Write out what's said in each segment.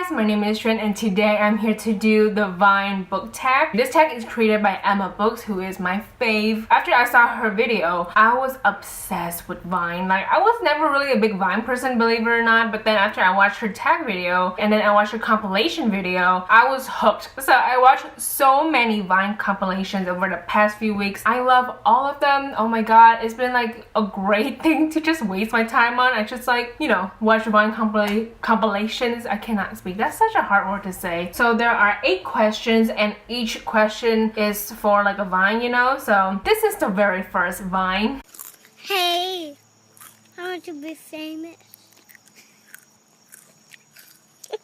guys, my name is Trinh and today I'm here to do the Vine book tag. This tag is created by Emma Books, who is my fave. After I saw her video, I was obsessed with Vine. Like, I was never really a big Vine person, believe it or not, but then after I watched her tag video and then I watched her compilation video, I was hooked. So I watched so many Vine compilations over the past few weeks. I love all of them. Oh my god, it's been like a great thing to just waste my time on. I just like, you know, watch Vine compilations. I cannot speak. That's such a hard word to say. So there are 8 questions and each question is for like a Vine, you know? So this is the very first Vine. Hey, I want to be famous.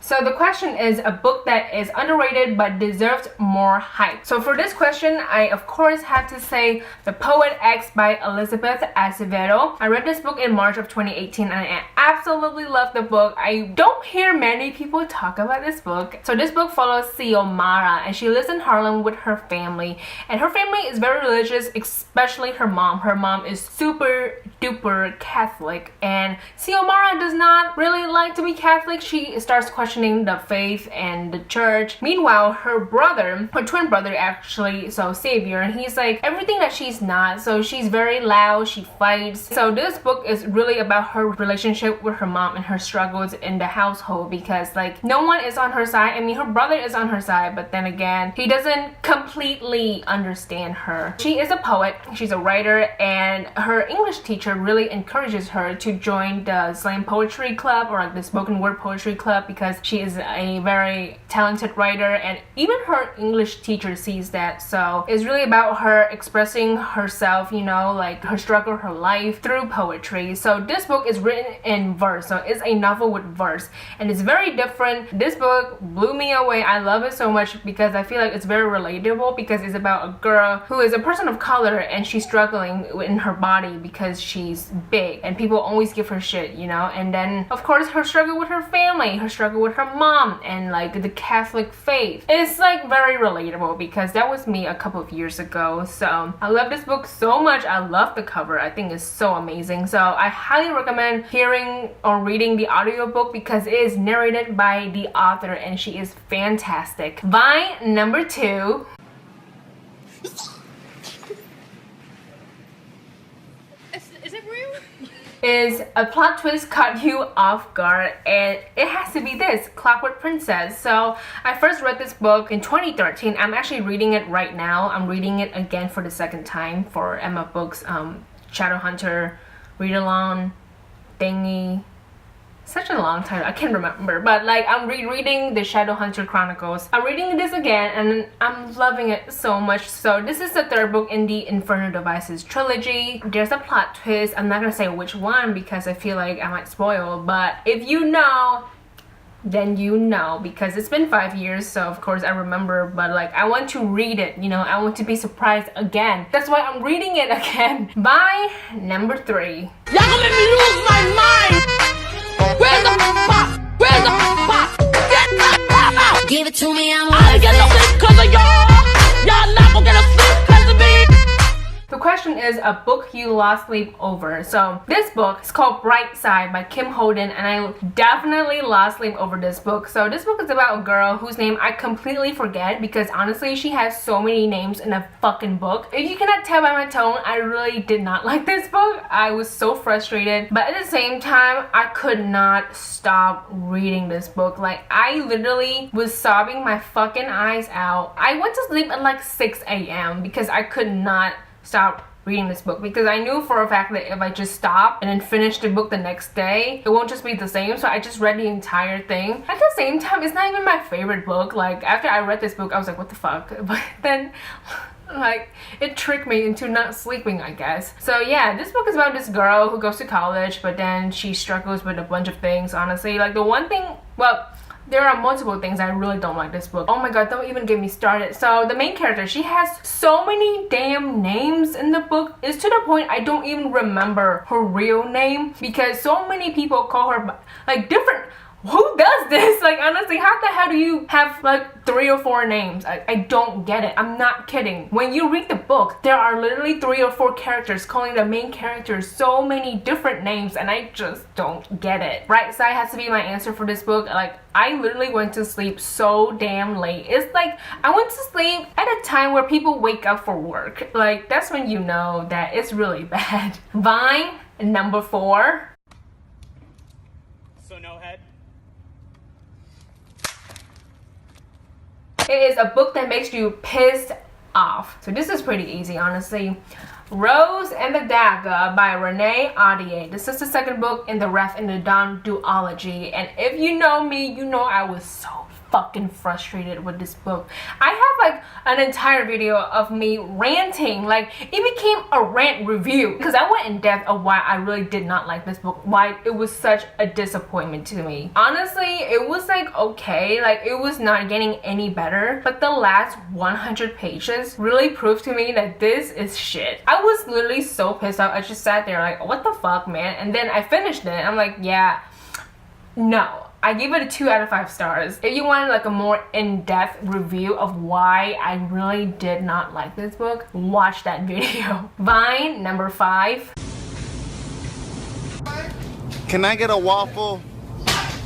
So the question is a book that is underrated but deserves more hype. So for this question, I of course have to say The Poet X by Elizabeth Acevedo. I read this book in March of 2018 and I absolutely love the book. I don't hear many people talk about this book. So this book follows Xiomara and she lives in Harlem with her family. And her family is very religious, especially her mom. Her mom is super duper Catholic and Xiomara does not really like to be Catholic. She starts questioning the faith and the church. Meanwhile, her brother, her twin brother actually, so Xavier, he's like everything that she's not. So she's very loud, she fights. So this book is really about her relationship with her mom and her struggles in the household because like no one is on her side. I mean, her brother is on her side, but then again, he doesn't completely understand her. She is a poet, she's a writer, and her English teacher really encourages her to join the slam poetry club or like the spoken word poetry club because she is a very talented writer and even her English teacher sees that. So it's really about her expressing herself, you know, like her struggle, her life through poetry. So this book is written in verse, so it's a novel with verse and it's very different. This book blew me away. I love it so much because I feel like it's very relatable because it's about a girl who is a person of color and she's struggling in her body because she's big and people always give her shit, you know. And then of course her struggle with her family, her struggle with her mom and like the Catholic faith. It's like very relatable because that was me a couple of years ago. So I love this book so much. I love the cover. I think it's so amazing. So I highly recommend hearing or reading the audiobook because it is narrated by the author and she is fantastic. Vine number 2. Is it real? Is a plot twist caught you off guard, and it has to be this, Clockwork Princess. So I first read this book in 2013. I'm actually reading it right now. I'm reading it again for the second time for Emma Books Shadowhunter read along thingy. Such a long time, I can't remember, but like I'm rereading the Shadowhunter Chronicles. I'm reading this again and I'm loving it so much. So this is the 3rd book in the Infernal Devices trilogy. There's a plot twist. I'm not gonna say which one because I feel like I might spoil, but if you know, then you know, because it's been 5 years, so of course I remember, but like I want to read it, you know, I want to be surprised again. That's why I'm reading it again. By number 3. Y'all gonna make me lose my mind! Where's the pop? Where's the pop? Get the pop out! Give it to me, I want I get no sleep cause of y'all! Y'all not gonna get a sleep cause of me! The question is a book you lost sleep over. So this book is called Bright Side by Kim Holden and I definitely lost sleep over this book. So this book is about a girl whose name I completely forget because honestly she has so many names in a fucking book. If you cannot tell by my tone, I really did not like this book. I was so frustrated, but at the same time I could not stop reading this book. Like I literally was sobbing my fucking eyes out. I went to sleep at like 6 a.m. because I could not stop reading this book because I knew for a fact that if I just stop and then finish the book the next day, it won't just be the same. So I just read the entire thing. At the same time, it's not even my favorite book. Like after I read this book, I was like, what the fuck? But then like it tricked me into not sleeping, I guess. So yeah, this book is about this girl who goes to college, but then she struggles with a bunch of things, honestly. Like the one thing, well, there are multiple things I really don't like this book. Oh my god, don't even get me started. So the main character, she has so many damn names in the book. It's to the point I don't even remember her real name because so many people call her like different. Who does this? Like honestly, Honestly, how the hell do you have like 3 or 4 names? I don't get it. I'm not kidding. When you read the book, there are literally 3 or 4 characters calling the main characters so many different names, and I just don't get it. Right side has to be my answer for this book. Like, I literally went to sleep so damn late. It's like I went to sleep at a time where people wake up for work. Like, that's when you know that it's really bad. Vine, number 4. So no head? It is a book that makes you pissed off. So this is pretty easy, honestly. Rose and the Dagger by Renee Audier. This is the second book in the Wrath in the Dawn duology, and if you know me, you know I was so fucking frustrated with this book. I have like an entire video of me ranting. Like, it became a rant review because I went in depth of why I really did not like this book, why it was such a disappointment to me. Honestly, it was like okay, like it was not getting any better, but the last 100 pages really proved to me that this is shit. I was literally so pissed off. I just sat there like, what the fuck, man? And then I finished it. I'm like, yeah, no. I gave it a 2 out of 5 stars. If you want like a more in-depth review of why I really did not like this book, watch that video. Vine, number 5. Can I get a waffle?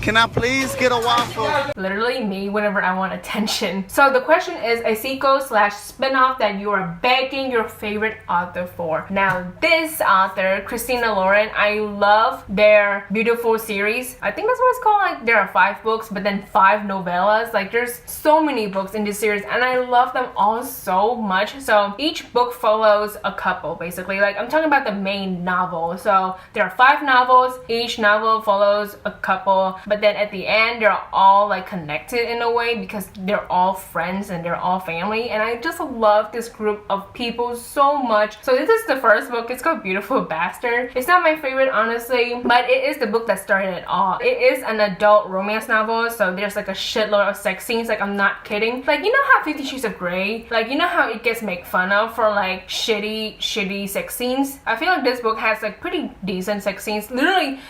Can I please get a waffle? Literally me whenever I want attention. So the question is a sequel / spin-off that you are begging your favorite author for. Now this author, Christina Lauren, I love their Beautiful series. I think that's what it's called. Like, there are 5 books, but then 5 novellas. Like, there's so many books in this series, and I love them all so much. So each book follows a couple, basically. Like, I'm talking about the main novel. So there are 5 novels. Each novel follows a couple, but then at the end they're all like connected in a way because they're all friends and they're all family, and I just love this group of people so much. So this is the first book. It's called Beautiful Bastard. It's not my favorite, honestly, but it is the book that started it all. It is an adult romance novel, so there's like a shitload of sex scenes. Like, I'm not kidding. Like, you know how 50 Shades of Grey, like, you know how it gets made fun of for like shitty sex scenes? I feel like this book has like pretty decent sex scenes. Literally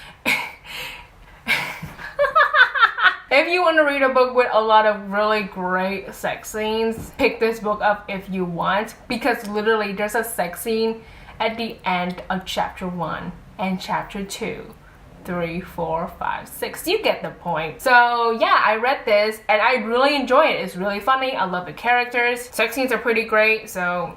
if you want to read a book with a lot of really great sex scenes, pick this book up if you want, because literally there's a sex scene at the end of chapter 1 and chapter 2, 3, 4, 5, 6. You get the point. So yeah, I read this and I really enjoy it. It's really funny. I love the characters. Sex scenes are pretty great, so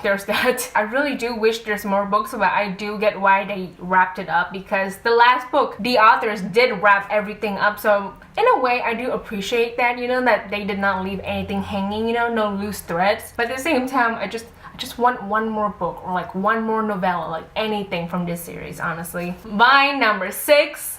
there's that. I really do wish there's more books, but I do get why they wrapped it up, because the last book, the authors did wrap everything up. So in a way, I do appreciate that, you know, that they did not leave anything hanging, you know, no loose threads. But at the same time, I just want one more book or like one more novella, like anything from this series, honestly. Vine, number 6.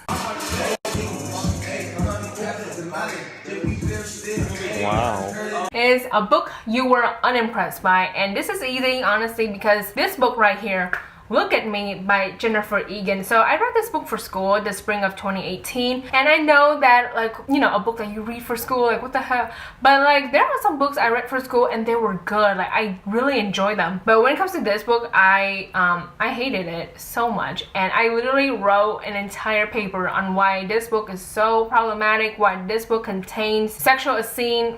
Wow. Is a book you were unimpressed by, and this is easy, honestly, because this book right here, Look at Me by Jennifer Egan. So I read this book for school the spring of 2018, and I know that, like, you know, a book that you read for school, like, what the hell, but like there are some books I read for school and they were good. Like, I really enjoy them, but when it comes to this book, I hated it so much, and I literally wrote an entire paper on why this book is so problematic, why this book contains scenes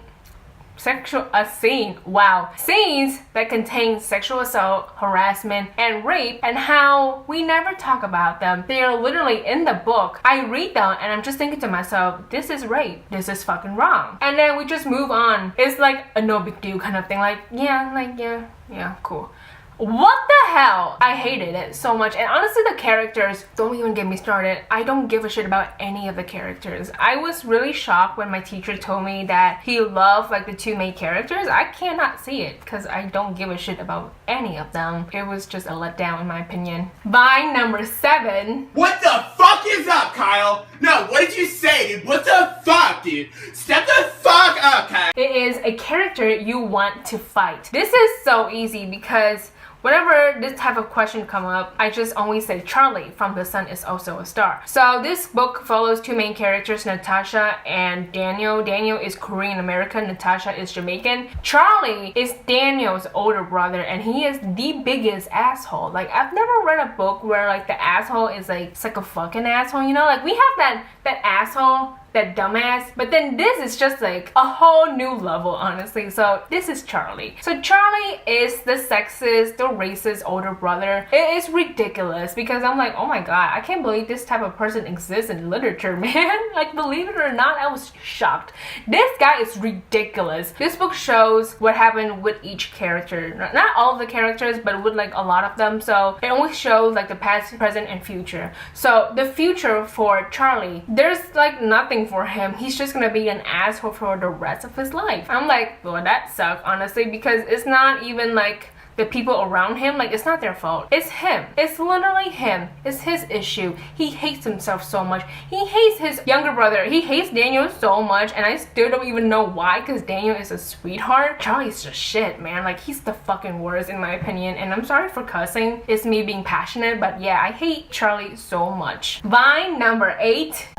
that contain sexual assault, harassment, and rape, and how we never talk about them. They are literally in the book. I read them and I'm just thinking to myself, this is rape, this is fucking wrong, and then we just move on. It's like a no big deal kind of thing, like yeah, cool. What the hell? I hated it so much. And honestly, the characters, don't even get me started. I don't give a shit about any of the characters. I was really shocked when my teacher told me that he loved like the 2 main characters. I cannot see it because I don't give a shit about any of them. It was just a letdown in my opinion. Vine, number 7. What the fuck is up, Kyle? No, what did you say, dude? What the fuck, dude? Step the fuck up, Kyle. It is a character you want to fight. This is so easy because whenever this type of question come up, I just always say Charlie from The Sun Is Also a Star. So this book follows 2 main characters, Natasha and Daniel. Daniel is Korean American, Natasha is Jamaican. Charlie is Daniel's older brother, and he is the biggest asshole. Like, I've never read a book where like the asshole is like a fucking asshole, you know? Like, we have that asshole that dumbass. But then this is just like a whole new level, honestly. So this is Charlie. So Charlie is the sexist, the racist older brother. It is ridiculous because I'm like, oh my god, I can't believe this type of person exists in literature, man. Like, believe it or not, I was shocked. This guy is ridiculous. This book shows what happened with each character. Not all of the characters, but with like a lot of them. So it only shows like the past, present, and future. So the future for Charlie, there's like nothing for him. He's just gonna be an asshole for the rest of his life. I'm like, well, that sucks, honestly, because it's not even like the people around him, like, it's not their fault. It's him. It's literally him. It's his issue. He hates himself so much. He hates his younger brother. He hates Daniel so much, and I still don't even know why, because Daniel is a sweetheart. Charlie's just shit, man. Like, he's the fucking worst in my opinion, and I'm sorry for cussing. It's me being passionate, but yeah, I hate Charlie so much. Vine number 8.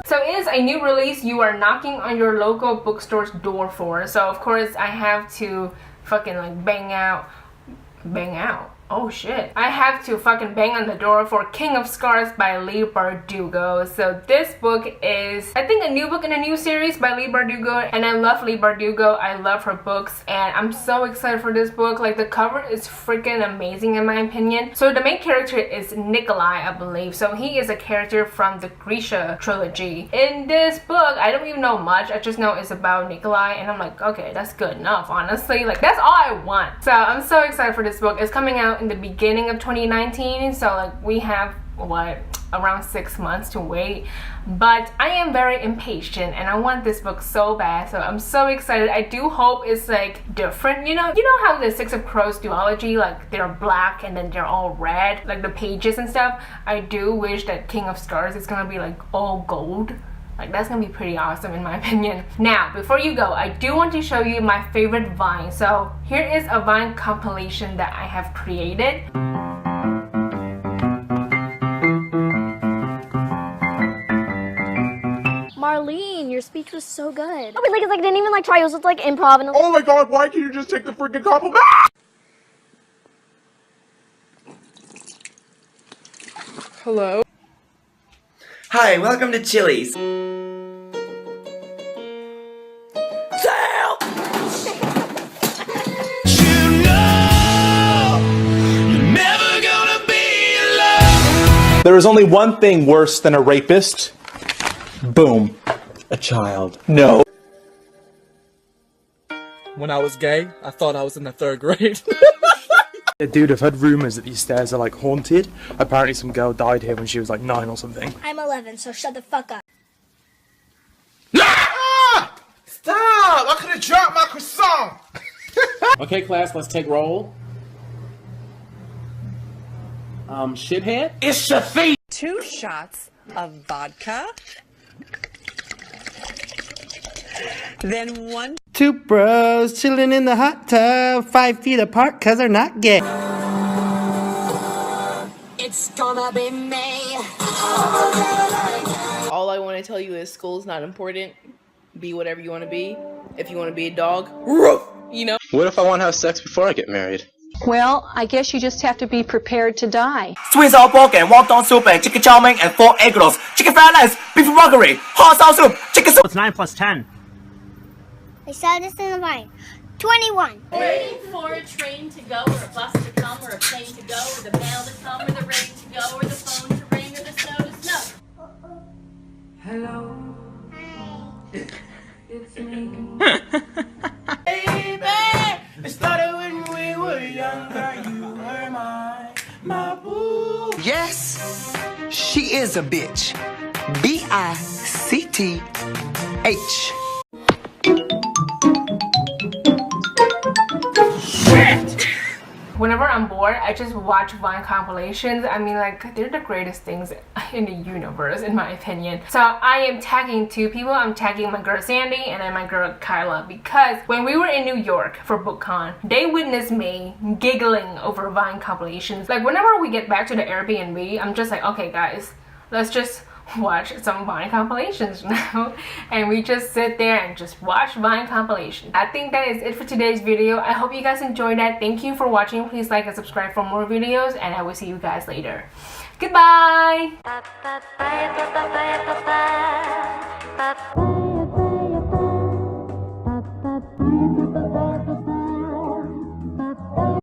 So it is a new release you are knocking on your local bookstore's door for. So of course I have to fucking like bang out. Oh shit. I have to fucking bang on the door for King of Scars by Leigh Bardugo. So this book is, I think, a new book in a new series by Leigh Bardugo, and I love Leigh Bardugo. I love her books, and I'm so excited for this book. Like, the cover is freaking amazing in my opinion. So the main character is Nikolai, I believe. So he is a character from the Grisha trilogy. In this book, I don't even know much. I just know it's about Nikolai, and I'm like, okay, that's good enough, honestly. Like, that's all I want. So I'm so excited for this book. It's coming out in the beginning of 2019, so like we have what, around 6 months to wait. But I am very impatient and I want this book so bad, so I'm so excited. I do hope it's like different, you know how the Six of Crows duology, like they're black and then they're all red, like the pages and stuff. I do wish that King of Scars is gonna be like all gold. Like, that's gonna be pretty awesome in my opinion. Now, before you go, I do want to show you my favorite Vine. So here is a Vine compilation that I have created. Marlene, your speech was so good. Oh, it's like I didn't even like try. It was just like improv and Oh my god, why can't you just take the freaking compliment? Hello? Hi, welcome to Chili's. There is only one thing worse than a rapist. Boom. A child. No. When I was gay, I thought I was in the 3rd grade. Dude, I've heard rumors that these stairs are like haunted. Apparently some girl died here when she was like 9 or something. I'm 11, so shut the fuck up. Ah! Stop! I could have dropped my croissant! Okay, class, let's take roll. Shithead? It's Shafi! 2 shots of vodka. Then 1. 2 bros chilling in the hot tub, 5 feet apart cause they're not gay. It's gonna be me. All I want to tell you is school's not important. Be whatever you want to be. If you want to be a dog, roof, you know? What if I want to have sex before I get married? Well, I guess you just have to be prepared to die. Sweet sour pork and wonton soup and chicken chow mein and 4 egg rolls, chicken fried rice, beef rockery, hot sauce soup, chicken soup. What's 9 plus 10? I saw this in the Vine. 21. Waiting for a train to go, or a bus to come, or a plane to go, or the mail to come, or the rain to go, or the phone to ring, or the snow to snow. Hello. Hi. It's me. Baby, it started when we were younger. You were my boo. Yes, she is a bitch. B-I-C-T-H. Whenever I'm bored, I just watch Vine compilations. I mean, like, they're the greatest things in the universe, in my opinion. So I am tagging 2 people. I'm tagging my girl Sandy and then my girl Kyla, because when we were in New York for BookCon, they witnessed me giggling over Vine compilations. Like, whenever we get back to the Airbnb, I'm just like, okay guys, let's just watch some Vine compilations now, and we just sit there and just watch Vine compilations. I think that is it for today's video. I hope you guys enjoyed that. Thank you for watching. Please like and subscribe for more videos, and I will see you guys later. Goodbye!